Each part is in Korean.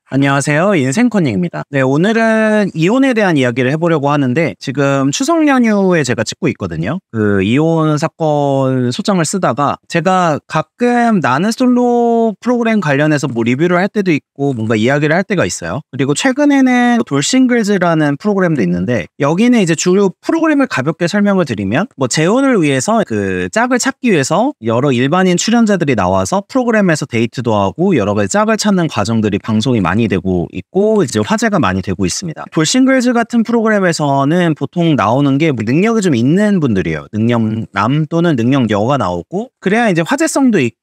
안녕하세요. 인생코닝입니다. 네, 오늘은 이혼에 대한 이야기를 해보려고 하는데 지금 추석 연휴에 제가 찍고 있거든요. 그 이혼 사건 소장을 쓰다가 제가 가끔 나는 솔로 프로그램 관련해서 뭐 리뷰를 할 때도 있고 뭔가 이야기를 할 때가 있어요. 그리고 최근에는 돌싱글즈라는 프로그램도 있는데 여기는 이제 주로 프로그램을 가볍게 설명을 드리면 뭐 재혼을 위해서 그 짝을 찾기 위해서 여러 일반인 출연자들이 나와서 프로그램에서 데이트도 하고 여러 가지 짝을 찾는 과정들이 방송이 많이 되고 있고 이제 화제가 많이 되고 있습니다. 돌싱글즈 같은 프로그램에서는 보통 나오는 게 능력이 좀 있는 분들이에요. 능력남 또는 능력여가 나오고 그래야 이제 화제성도 있고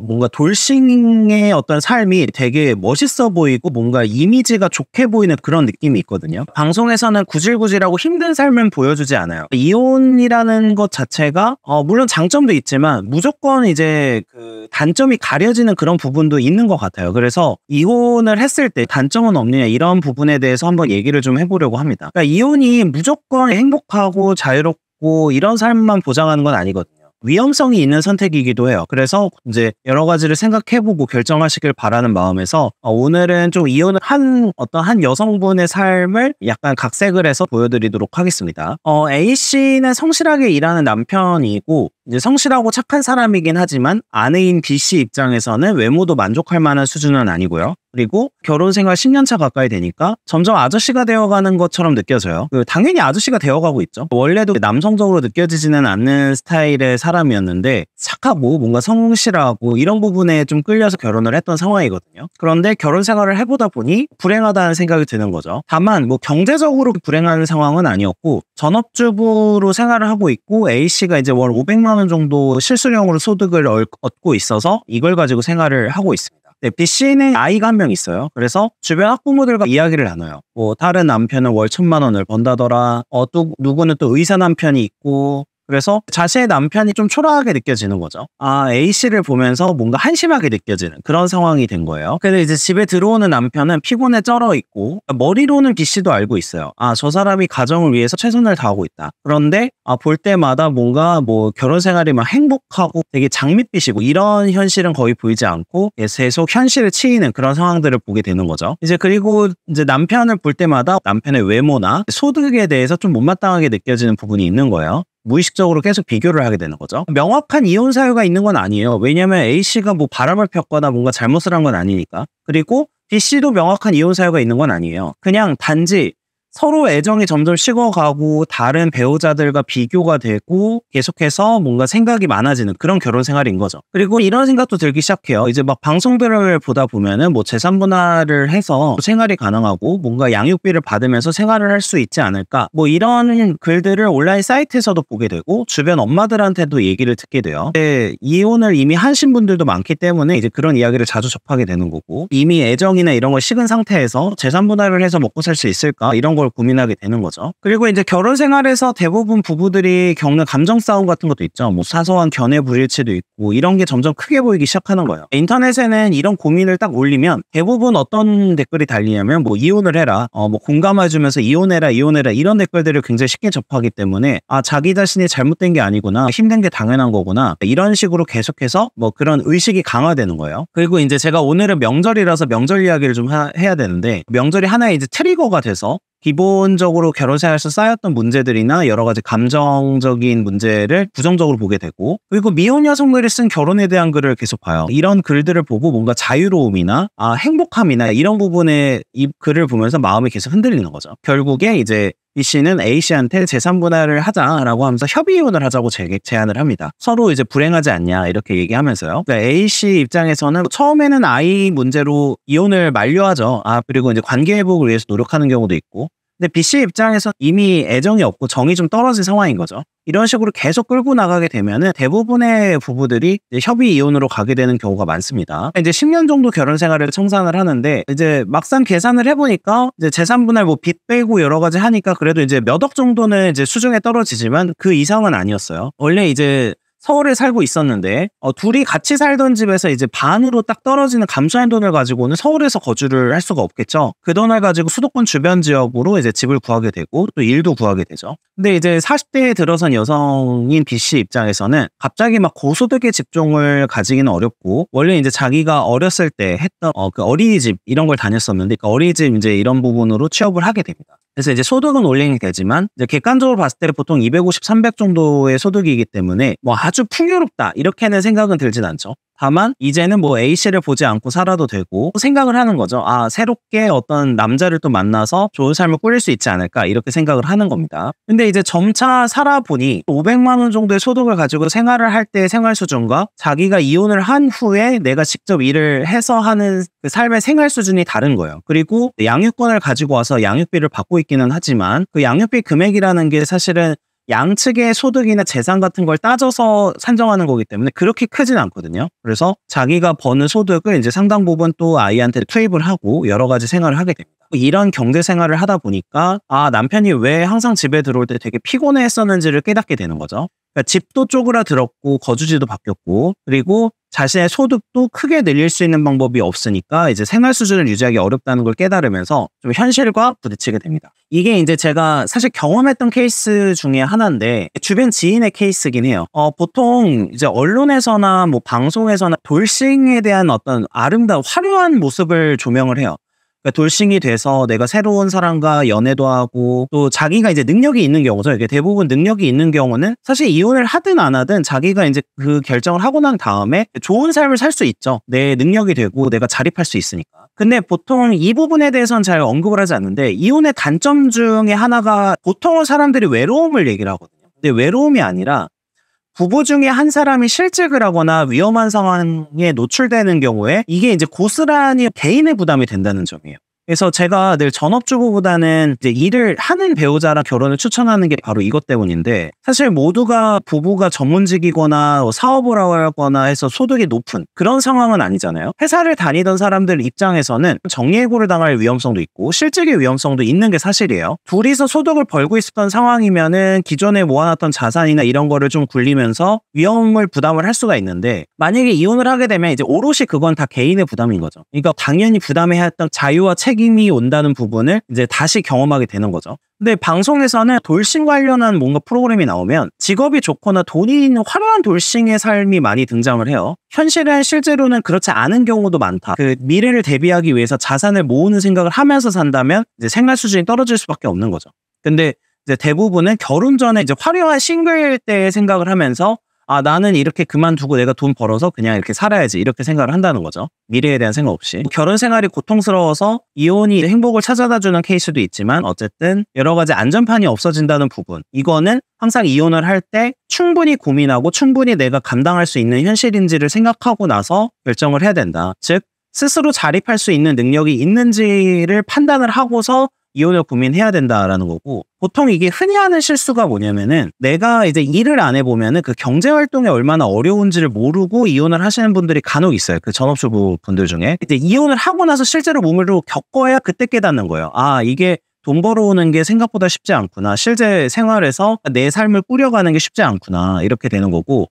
뭔가 돌싱의 어떤 삶이 되게 멋있어 보이고 뭔가 이미지가 좋게 보이는 그런 느낌이 있거든요. 방송에서는 구질구질하고 힘든 삶은 보여주지 않아요. 이혼이라는 것 자체가 물론 장점도 있지만 무조건 이제 그 단점이 가려지는 그런 부분도 있는 것 같아요. 그래서 이혼을 했을 때 단점은 없느냐 이런 부분에 대해서 한번 얘기를 좀 해보려고 합니다. 그러니까 이혼이 무조건 행복하고 자유롭고 이런 삶만 보장하는 건 아니거든요. 위험성이 있는 선택이기도 해요. 그래서 이제 여러 가지를 생각해보고 결정하시길 바라는 마음에서 오늘은 좀 이혼을 한 어떤 한 여성분의 삶을 약간 각색을 해서 보여드리도록 하겠습니다. A씨는 성실하게 일하는 남편이고 이제 성실하고 착한 사람이긴 하지만 아내인 B씨 입장에서는 외모도 만족할 만한 수준은 아니고요. 그리고 결혼 생활 10년 차 가까이 되니까 점점 아저씨가 되어가는 것처럼 느껴져요. 당연히 아저씨가 되어가고 있죠. 원래도 남성적으로 느껴지지는 않는 스타일의 사람이었는데 착하고 뭔가 성실하고 이런 부분에 좀 끌려서 결혼을 했던 상황이거든요. 그런데 결혼 생활을 해보다 보니 불행하다는 생각이 드는 거죠. 다만 뭐 경제적으로 불행한 상황은 아니었고 전업주부로 생활을 하고 있고 A씨가 이제 월 500만 원 정도 실수령으로 소득을 얻고 있어서 이걸 가지고 생활을 하고 있습니다. 네, B씨는 아이가 한 명 있어요. 그래서 주변 학부모들과 이야기를 나눠요. 뭐 다른 남편은 월 1,000만 원을 번다더라. 또 누구는 또 의사 남편이 있고 그래서 자신의 남편이 좀 초라하게 느껴지는 거죠. A씨를 보면서 뭔가 한심하게 느껴지는 그런 상황이 된 거예요. 근데 이제 집에 들어오는 남편은 피곤에 쩔어 있고 머리로는 B씨도 알고 있어요. 저 사람이 가정을 위해서 최선을 다하고 있다. 그런데 볼 때마다 뭔가 뭐 결혼 생활이 막 행복하고 되게 장밋빛이고 이런 현실은 거의 보이지 않고 계속 현실에 치이는 그런 상황들을 보게 되는 거죠. 이제 그리고 이제 남편을 볼 때마다 남편의 외모나 소득에 대해서 좀 못마땅하게 느껴지는 부분이 있는 거예요. 무의식적으로 계속 비교를 하게 되는 거죠. 명확한 이혼 사유가 있는 건 아니에요. 왜냐면 A씨가 뭐 바람을 폈거나 뭔가 잘못을 한 건 아니니까. 그리고 B씨도 명확한 이혼 사유가 있는 건 아니에요. 그냥 단지 서로 애정이 점점 식어가고 다른 배우자들과 비교가 되고 계속해서 뭔가 생각이 많아지는 그런 결혼 생활인 거죠. 그리고 이런 생각도 들기 시작해요. 이제 막 방송들을 보다 보면은 뭐 재산 분할을 해서 생활이 가능하고 뭔가 양육비를 받으면서 생활을 할 수 있지 않을까 뭐 이런 글들을 온라인 사이트에서도 보게 되고 주변 엄마들한테도 얘기를 듣게 돼요. 근데 이혼을 이미 하신 분들도 많기 때문에 이제 그런 이야기를 자주 접하게 되는 거고 이미 애정이나 이런 걸 식은 상태에서 재산 분할을 해서 먹고 살 수 있을까 이런 걸 고민하게 되는 거죠. 그리고 이제 결혼 생활에서 대부분 부부들이 겪는 감정 싸움 같은 것도 있죠. 뭐 사소한 견해 불일치도 있고 이런 게 점점 크게 보이기 시작하는 거예요. 인터넷에는 이런 고민을 딱 올리면 대부분 어떤 댓글이 달리냐면 뭐 이혼을 해라, 뭐 공감해주면서 이혼해라 이런 댓글들을 굉장히 쉽게 접하기 때문에 자기 자신이 잘못된 게 아니구나, 힘든 게 당연한 거구나 이런 식으로 계속해서 뭐 그런 의식이 강화되는 거예요. 그리고 이제 제가 오늘은 명절이라서 명절 이야기를 좀 해야 되는데 명절이 하나의 이제 트리거가 돼서 기본적으로 결혼 생활에서 쌓였던 문제들이나 여러 가지 감정적인 문제를 부정적으로 보게 되고 그리고 미혼 여성들이 쓴 결혼에 대한 글을 계속 봐요. 이런 글들을 보고 뭔가 자유로움이나 행복함이나 이런 부분에 이 글을 보면서 마음이 계속 흔들리는 거죠. 결국에 이제 B씨는 A씨한테 재산 분할을 하자라고 하면서 협의 이혼을 하자고 제안을 합니다. 서로 이제 불행하지 않냐 이렇게 얘기하면서요. 그러니까 A씨 입장에서는 처음에는 아이 문제로 이혼을 만류하죠. 그리고 이제 관계 회복을 위해서 노력하는 경우도 있고 근데 B씨 입장에서 이미 애정이 없고 정이 좀 떨어진 상황인 거죠. 이런 식으로 계속 끌고 나가게 되면은 대부분의 부부들이 이제 협의 이혼으로 가게 되는 경우가 많습니다. 이제 10년 정도 결혼 생활을 청산을 하는데 이제 막상 계산을 해보니까 이제 재산 분할 뭐 빚 빼고 여러 가지 하니까 그래도 이제 몇 억 정도는 이제 수중에 떨어지지만 그 이상은 아니었어요. 원래 이제 서울에 살고 있었는데 둘이 같이 살던 집에서 이제 반으로 딱 떨어지는 감소한 돈을 가지고는 서울에서 거주를 할 수가 없겠죠. 그 돈을 가지고 수도권 주변 지역으로 이제 집을 구하게 되고 또 일도 구하게 되죠. 근데 이제 40대에 들어선 여성인 B씨 입장에서는 갑자기 막 고소득의 직종을 가지기는 어렵고, 원래 이제 자기가 어렸을 때 했던 그 어린이집 이런 걸 다녔었는데 그 어린이집 이제 이런 부분으로 취업을 하게 됩니다. 그래서 이제 소득은 올리게 되지만 이제 객관적으로 봤을 때 보통 250, 300 정도의 소득이기 때문에 뭐 아주 풍요롭다 이렇게는 생각은 들진 않죠. 다만 이제는 뭐 A씨를 보지 않고 살아도 되고 생각을 하는 거죠. 아, 새롭게 어떤 남자를 또 만나서 좋은 삶을 꾸릴 수 있지 않을까 이렇게 생각을 하는 겁니다. 근데 이제 점차 살아보니 500만 원 정도의 소득을 가지고 생활을 할 때의 생활 수준과 자기가 이혼을 한 후에 내가 직접 일을 해서 하는 그 삶의 생활 수준이 다른 거예요. 그리고 양육권을 가지고 와서 양육비를 받고 있기는 하지만 그 양육비 금액이라는 게 사실은 양측의 소득이나 재산 같은 걸 따져서 산정하는 거기 때문에 그렇게 크진 않거든요. 그래서 자기가 버는 소득을 이제 상당 부분 또 아이한테 투입을 하고 여러 가지 생활을 하게 됩니다. 이런 경제 생활을 하다 보니까 아, 남편이 왜 항상 집에 들어올 때 되게 피곤해 했었는지를 깨닫게 되는 거죠. 그러니까 집도 쪼그라들었고 거주지도 바뀌었고 그리고 자신의 소득도 크게 늘릴 수 있는 방법이 없으니까 이제 생활 수준을 유지하기 어렵다는 걸 깨달으면서 좀 현실과 부딪히게 됩니다. 이게 이제 제가 사실 경험했던 케이스 중에 하나인데 주변 지인의 케이스긴 해요. 보통 이제 언론에서나 뭐 방송에서나 돌싱에 대한 어떤 아름다운 화려한 모습을 조명을 해요. 그러니까 돌싱이 돼서 내가 새로운 사람과 연애도 하고 또 자기가 이제 능력이 있는 경우죠. 이게 대부분 능력이 있는 경우는 사실 이혼을 하든 안 하든 자기가 이제 그 결정을 하고 난 다음에 좋은 삶을 살 수 있죠. 내 능력이 되고 내가 자립할 수 있으니까. 근데 보통 이 부분에 대해서는 잘 언급을 하지 않는데 이혼의 단점 중에 하나가 보통은 사람들이 외로움을 얘기를 하거든요. 근데 외로움이 아니라 부부 중에 한 사람이 실직을 하거나 위험한 상황에 노출되는 경우에 이게 이제 고스란히 개인의 부담이 된다는 점이에요. 그래서 제가 늘 전업주부보다는 이제 일을 하는 배우자랑 결혼을 추천하는 게 바로 이것 때문인데 사실 모두가 부부가 전문직이거나 사업을 하거나 해서 소득이 높은 그런 상황은 아니잖아요. 회사를 다니던 사람들 입장에서는 정리해고를 당할 위험성도 있고 실직의 위험성도 있는 게 사실이에요. 둘이서 소득을 벌고 있었던 상황이면은 기존에 모아놨던 자산이나 이런 거를 좀 굴리면서 위험을 부담을 할 수가 있는데 만약에 이혼을 하게 되면 이제 오롯이 그건 다 개인의 부담인 거죠. 그러니까 당연히 부담해야 했던 자유와 책임이 온다는 부분을 이제 다시 경험하게 되는 거죠. 근데 방송에서는 돌싱 관련한 뭔가 프로그램이 나오면 직업이 좋거나 돈이 있는 화려한 돌싱의 삶이 많이 등장을 해요. 현실은 실제로는 그렇지 않은 경우도 많다. 그 미래를 대비하기 위해서 자산을 모으는 생각을 하면서 산다면 이제 생활 수준이 떨어질 수밖에 없는 거죠. 근데 이제 대부분은 결혼 전에 이제 화려한 싱글 때의 생각을 하면서 아, 나는 이렇게 그만두고 내가 돈 벌어서 그냥 이렇게 살아야지 이렇게 생각을 한다는 거죠. 미래에 대한 생각 없이. 결혼 생활이 고통스러워서 이혼이 행복을 찾아다주는 케이스도 있지만 어쨌든 여러 가지 안전판이 없어진다는 부분. 이거는 항상 이혼을 할 때 충분히 고민하고 충분히 내가 감당할 수 있는 현실인지를 생각하고 나서 결정을 해야 된다. 즉 스스로 자립할 수 있는 능력이 있는지를 판단을 하고서 이혼을 고민해야 된다라는 거고, 보통 이게 흔히 하는 실수가 뭐냐면은 내가 이제 일을 안 해보면은 그 경제활동이 얼마나 어려운지를 모르고 이혼을 하시는 분들이 간혹 있어요. 그 전업주부 분들 중에. 이제 이혼을 하고 나서 실제로 몸으로 겪어야 그때 깨닫는 거예요. 아, 이게 돈 벌어오는 게 생각보다 쉽지 않구나. 실제 생활에서 내 삶을 꾸려가는 게 쉽지 않구나. 이렇게 되는 거고,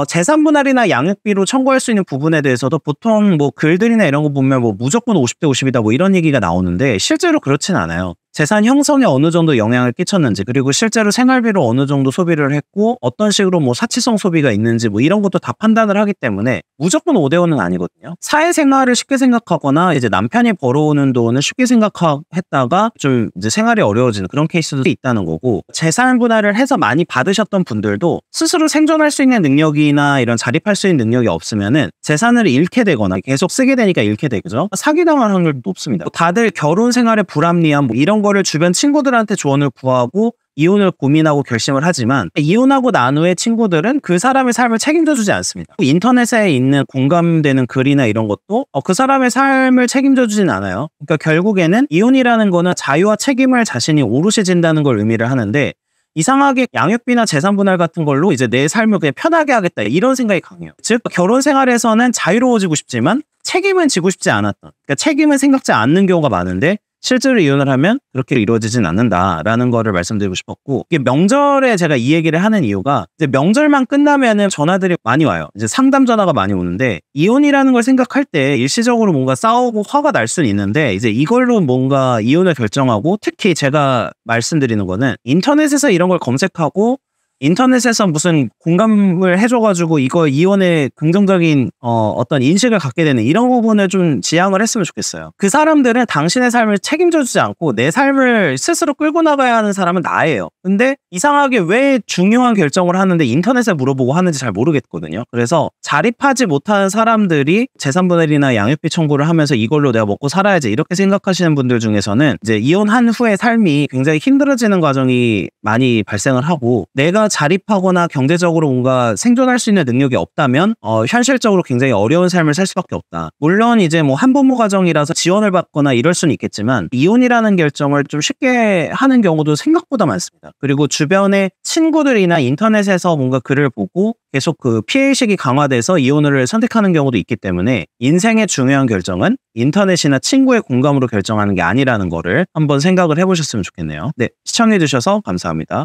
재산 분할이나 양육비로 청구할 수 있는 부분에 대해서도 보통 뭐 글들이나 이런 거 보면 뭐 무조건 50대 50이다 뭐 이런 얘기가 나오는데 실제로 그렇진 않아요. 재산 형성에 어느 정도 영향을 끼쳤는지, 그리고 실제로 생활비로 어느 정도 소비를 했고 어떤 식으로 뭐 사치성 소비가 있는지 뭐 이런 것도 다 판단을 하기 때문에 무조건 5대5는 아니거든요. 사회생활을 쉽게 생각하거나 이제 남편이 벌어오는 돈을 쉽게 생각했다가 좀 이제 생활이 어려워지는 그런 케이스도 있다는 거고, 재산 분할을 해서 많이 받으셨던 분들도 스스로 생존할 수 있는 능력이나 이런 자립할 수 있는 능력이 없으면은 재산을 잃게 되거나 계속 쓰게 되니까 잃게 되죠. 사기당할 확률도 높습니다. 다들 결혼 생활의 불합리함 뭐 이런 거를 주변 친구들한테 조언을 구하고 이혼을 고민하고 결심을 하지만 이혼하고 난 후에 친구들은 그 사람의 삶을 책임져 주지 않습니다. 인터넷에 있는 공감되는 글이나 이런 것도 그 사람의 삶을 책임져 주진 않아요. 그러니까 결국에는 이혼이라는 거는 자유와 책임을 자신이 오롯이 진다는 걸 의미를 하는데, 이상하게 양육비나 재산 분할 같은 걸로 이제 내 삶을 그냥 편하게 하겠다 이런 생각이 강해요. 즉 결혼 생활에서는 자유로워지고 싶지만 책임은 지고 싶지 않았던, 그러니까 책임은 생각지 않는 경우가 많은데 실제로 이혼을 하면 그렇게 이루어지진 않는다라는 거를 말씀드리고 싶었고, 이게 명절에 제가 이 얘기를 하는 이유가 이제 명절만 끝나면은 전화들이 많이 와요. 이제 상담 전화가 많이 오는데, 이혼이라는 걸 생각할 때 일시적으로 뭔가 싸우고 화가 날 수는 있는데, 이제 이걸로 뭔가 이혼을 결정하고, 특히 제가 말씀드리는 거는 인터넷에서 이런 걸 검색하고 인터넷에서 무슨 공감을 해줘가지고 이거 이혼의 긍정적인 어떤 인식을 갖게 되는 이런 부분을 좀 지양을 했으면 좋겠어요. 그 사람들은 당신의 삶을 책임져주지 않고 내 삶을 스스로 끌고 나가야 하는 사람은 나예요. 근데 이상하게 왜 중요한 결정을 하는데 인터넷에 물어보고 하는지 잘 모르겠거든요. 그래서 자립하지 못하는 사람들이 재산분할이나 양육비 청구를 하면서 이걸로 내가 먹고 살아야지 이렇게 생각하시는 분들 중에서는 이제 이혼한 후에 삶이 굉장히 힘들어지는 과정이 많이 발생을 하고, 내가 자립하거나 경제적으로 뭔가 생존할 수 있는 능력이 없다면 현실적으로 굉장히 어려운 삶을 살 수밖에 없다. 물론 이제 뭐 한부모 가정이라서 지원을 받거나 이럴 수는 있겠지만 이혼이라는 결정을 좀 쉽게 하는 경우도 생각보다 많습니다. 그리고 주변의 친구들이나 인터넷에서 뭔가 글을 보고 계속 그 피해의식이 강화돼서 이혼을 선택하는 경우도 있기 때문에, 인생의 중요한 결정은 인터넷이나 친구의 공감으로 결정하는 게 아니라는 거를 한번 생각을 해보셨으면 좋겠네요. 네, 시청해주셔서 감사합니다.